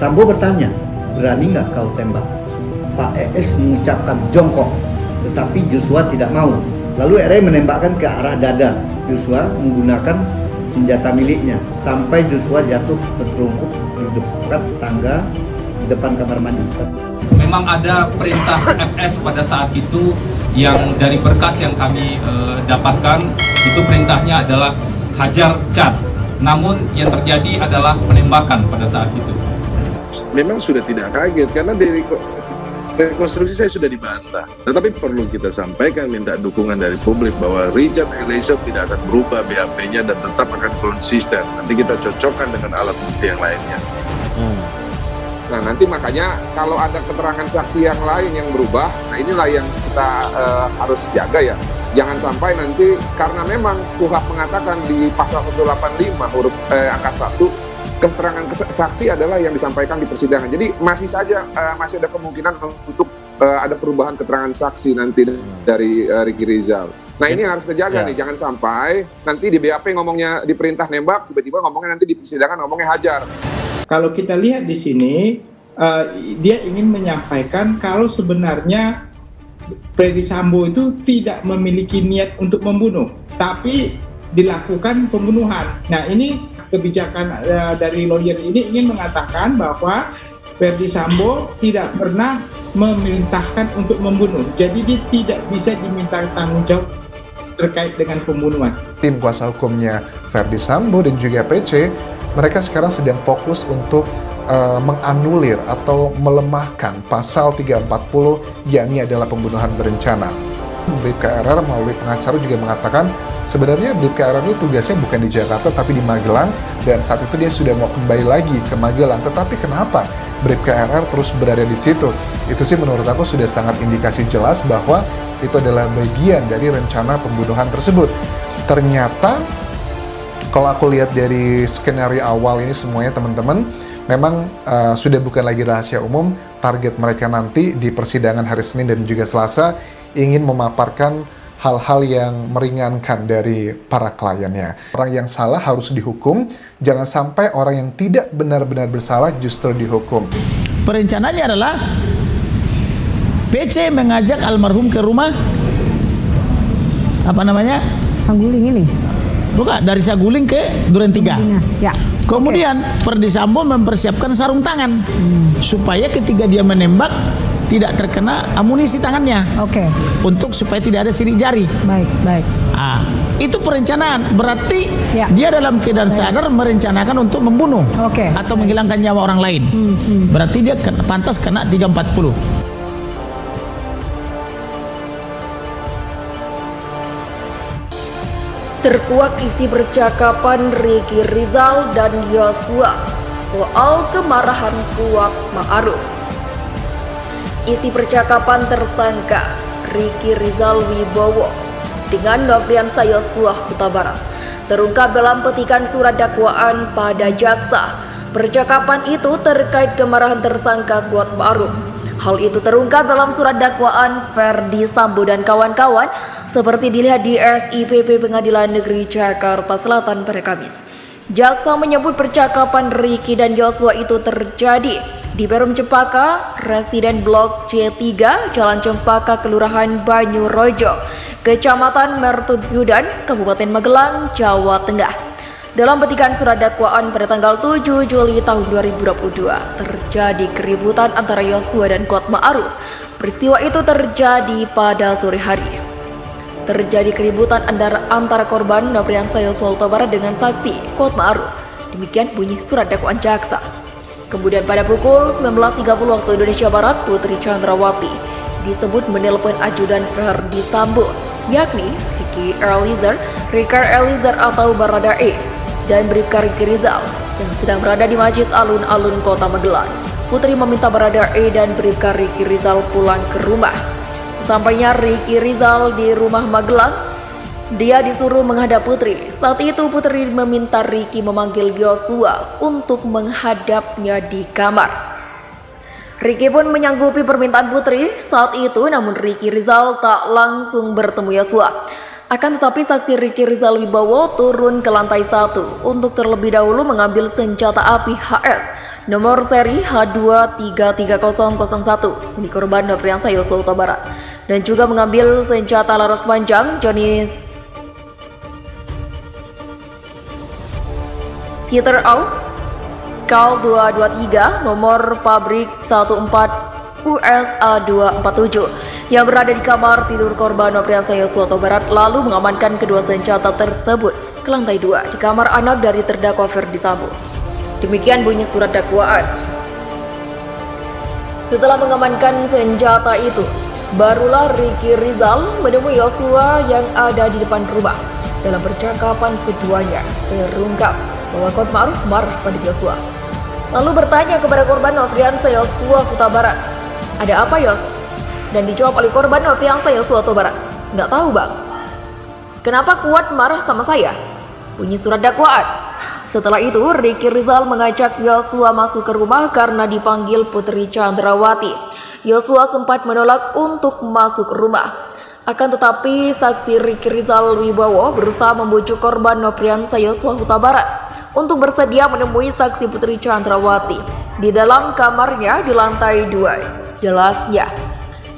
Sambo bertanya, berani nggak kau tembak? Pak ES mengucapkan jongkok, tetapi Joshua tidak mau. Lalu RE menembakkan ke arah dada Joshua menggunakan senjata miliknya sampai Joshua jatuh tertelungkup di dekat tangga di depan kamar mandi. Memang ada perintah FS pada saat itu yang dari berkas yang kami dapatkan, itu perintahnya adalah hajar cat. Namun yang terjadi adalah penembakan pada saat itu. Memang sudah tidak kaget karena dari rekonstruksi saya sudah dibantah. Tetapi perlu kita sampaikan, minta dukungan dari publik bahwa Richard Eliezer tidak akan berubah BAP-nya dan tetap akan konsisten. Nanti kita cocokkan dengan alat bukti yang lainnya. Nah nanti makanya kalau ada keterangan saksi yang lain yang berubah, nah inilah yang kita harus jaga ya. Jangan sampai nanti karena memang KUHP mengatakan di pasal 185 huruf angka 1, keterangan saksi adalah yang disampaikan di persidangan. Jadi masih saja masih ada kemungkinan untuk ada perubahan keterangan saksi nanti dari Ricky Rizal. Nah ini harus terjaga nih, jangan sampai nanti di BAP ngomongnya di perintah nembak, tiba-tiba ngomongnya nanti di persidangan ngomongnya hajar. Kalau kita lihat di sini, dia ingin menyampaikan kalau sebenarnya Ferdy Sambo itu tidak memiliki niat untuk membunuh, tapi dilakukan pembunuhan. Nah ini kebijakan dari lawyer ini ingin mengatakan bahwa Ferdy Sambo tidak pernah memerintahkan untuk membunuh, jadi dia tidak bisa diminta tanggung jawab terkait dengan pembunuhan. Tim kuasa hukumnya Ferdy Sambo dan juga PC, mereka sekarang sedang fokus untuk menganulir atau melemahkan pasal 340, yakni adalah pembunuhan berencana. Bribka RR melalui pengacara juga mengatakan sebenarnya Bribka RR ini tugasnya bukan di Jakarta tapi di Magelang, dan saat itu dia sudah mau kembali lagi ke Magelang. Tetapi kenapa Bribka RR terus berada di situ? Itu sih menurut aku sudah sangat indikasi jelas bahwa itu adalah bagian dari rencana pembunuhan tersebut. Ternyata kalau aku lihat dari skenario awal ini semuanya teman-teman, memang sudah bukan lagi rahasia umum. Target mereka nanti di persidangan hari Senin dan juga Selasa ingin memaparkan hal-hal yang meringankan dari para kliennya. Orang yang salah harus dihukum, jangan sampai orang yang tidak benar-benar bersalah justru dihukum. Perencanaannya adalah PC mengajak almarhum ke rumah apa namanya? Saguling ini. Bukan, dari Saguling ke Duren 3. Dinas, ya. Kemudian Ferdy Sambo mempersiapkan sarung tangan supaya ketika dia menembak tidak terkena amunisi tangannya. Untuk supaya tidak ada sidik jari. Baik. Itu perencanaan. Berarti dia dalam keadaan sadar merencanakan untuk membunuh atau menghilangkan nyawa orang lain. Berarti dia pantas kena 340. Terkuak isi percakapan Ricky Rizal dan Joshua soal kemarahan Kuat Ma'ruf. Isi percakapan tersangka Ricky Rizal Wibowo dengan Nofriansah Yosua Huta Barat terungkap dalam petikan surat dakwaan pada jaksa. Percakapan itu terkait kemarahan tersangka Kuat Ma'ruf. Hal itu terungkap dalam surat dakwaan Ferdy Sambo dan kawan-kawan seperti dilihat di SIPP Pengadilan Negeri Jakarta Selatan pada Kamis. Jaksa menyebut percakapan Ricky dan Joshua itu terjadi di Perum Cempaka, Residen Blok C3, Jalan Cempaka, Kelurahan Banyurojo, Kecamatan Mertujudan, Kabupaten Magelang, Jawa Tengah. Dalam petikan surat dakwaan pada tanggal 7 Juli tahun 2022, terjadi keributan antara Joshua dan Kuat Ma'ruf. Peristiwa itu terjadi pada sore hari. Terjadi keributan antara korban Nofriansah Yosua Huta Barat dengan saksi Kuat Ma'ruf. Demikian bunyi surat dakwaan jaksa. Kemudian pada pukul 19.30 waktu Indonesia Barat, Putri Chandrawati disebut menelpon ajudan Ferdy Sambo, yakni Ricky Eliezer atau Baradae, dan Bribka Ricky Rizal yang sedang berada di Masjid Alun-Alun Kota Magelang. Putri meminta Baradae dan Bribka Ricky Rizal pulang ke rumah. Sesampainya Ricky Rizal di rumah Magelang, dia disuruh menghadap Putri. Saat itu Putri meminta Ricky memanggil Joshua untuk menghadapnya di kamar. Ricky pun menyanggupi permintaan Putri saat itu, namun Ricky Rizal tak langsung bertemu Joshua. Akan tetapi saksi Ricky Rizal Wibowo turun ke lantai 1 untuk terlebih dahulu mengambil senjata api HS nomor seri H2333001 milik korban Nofriansah Yosua Huta Barat, dan juga mengambil senjata laras panjang jenis Sitter Auf KAL 223 nomor pabrik 14 USA 247 yang berada di kamar tidur korban Nofriansah Yosua Huta Barat, lalu mengamankan kedua senjata tersebut ke lantai 2 di kamar anak dari terdakwa Ferdi Sambo. Demikian bunyi surat dakwaan. Setelah mengamankan senjata itu, barulah Ricky Rizal menemui Yosua yang ada di depan rumah. Dalam percakapan keduanya, terungkap bahwa Kuat Ma'ruf marah pada Yosua. Lalu bertanya kepada korban Nofriansah Yosua Huta Barat, "Ada apa, Yos?" Dan dijawab oleh korban Nofriansah Yosua Huta Barat, "Nggak tahu, Bang." "Kenapa Kuat marah sama saya?" Bunyi surat dakwaan. Setelah itu, Ricky Rizal mengajak Yosua masuk ke rumah karena dipanggil Putri Chandrawati. Yosua sempat menolak untuk masuk rumah. Akan tetapi, saksi Ricky Rizal Wibowo berusaha membujuk korban Nofriansah Yosua Huta Barat untuk bersedia menemui saksi Putri Chandrawati di dalam kamarnya di lantai 2. Jelasnya,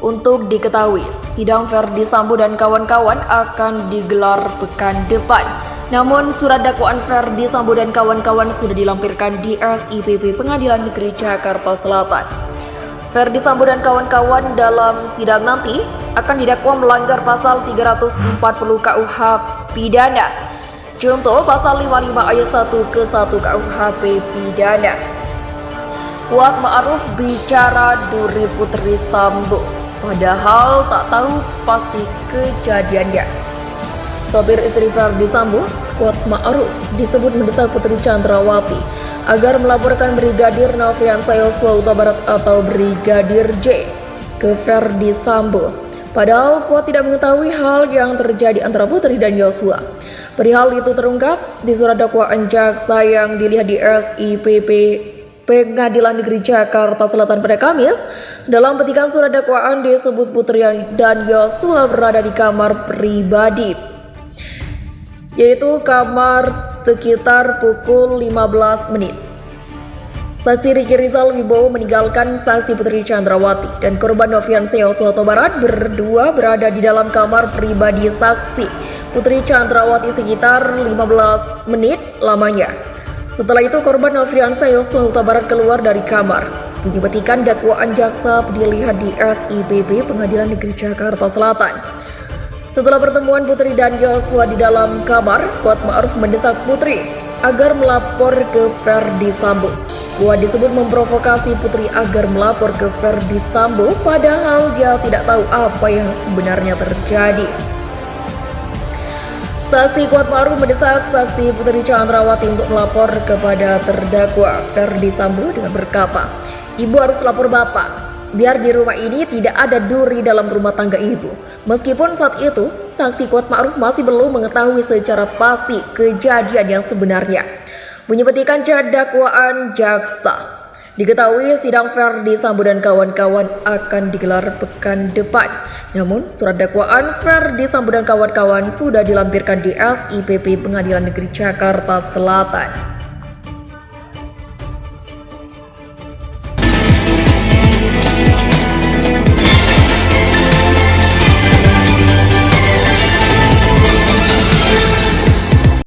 untuk diketahui, sidang Ferdi Sambo dan kawan-kawan akan digelar pekan depan. Namun, surat dakwaan Ferdi Sambo dan kawan-kawan sudah dilampirkan di SIPP Pengadilan Negeri Jakarta Selatan. Ferdi Sambo dan kawan-kawan dalam sidang nanti akan didakwa melanggar pasal 340 KUH pidana. Contoh pasal 55 ayat 1 ke 1 KUHP pidana. Kuat Ma'ruf bicara duri Putri Sambo, padahal tak tahu pasti kejadiannya. Sopir istri Ferdi Sambo, Kuat Ma'ruf, disebut mendesak Putri Chandrawati agar melaporkan Brigadir Nofriansah Yosua Huta Barat atau Brigadir J ke Ferdi Sambo. Padahal Kuat tidak mengetahui hal yang terjadi antara Putri dan Yosua. Perihal itu terungkap di surat dakwaan jaksa yang dilihat di SIPP Pengadilan Negeri Jakarta Selatan pada Kamis. Dalam petikan surat dakwaan disebut Putri dan Yosua berada di kamar pribadi, yaitu kamar sekitar pukul 15 menit. Saksi Ricky Rizal Wibowo meninggalkan saksi Putri Chandrawati dan korban Nofriansah Yosua Huta Barat berdua berada di dalam kamar pribadi saksi Putri Chandrawati sekitar 15 menit lamanya. Setelah itu korban Nofriansah Yosua Huta Barat keluar dari kamar. Bunyi petikan dakwaan jaksa dilihat di SIPP Pengadilan Negeri Jakarta Selatan. Setelah pertemuan Putri dan Yosua di dalam kamar, Kuat Ma'ruf mendesak Putri agar melapor ke Ferdi Sambo. Kuat disebut memprovokasi Putri agar melapor ke Ferdi Sambo, padahal dia tidak tahu apa yang sebenarnya terjadi. Saksi Kuat Ma'ruf mendesak saksi Putri Chandrawati untuk melapor kepada terdakwa Ferdi Sambo dengan berkata, "Ibu harus lapor Bapak, biar di rumah ini tidak ada duri dalam rumah tangga Ibu." Meskipun saat itu, saksi Kuat Ma'ruf masih belum mengetahui secara pasti kejadian yang sebenarnya. Bunyi petikan dakwaan jaksa. Diketahui sidang Ferdi Sambo dan kawan-kawan akan digelar pekan depan. Namun, surat dakwaan Ferdi Sambo dan kawan-kawan sudah dilampirkan di SIPP Pengadilan Negeri Jakarta Selatan.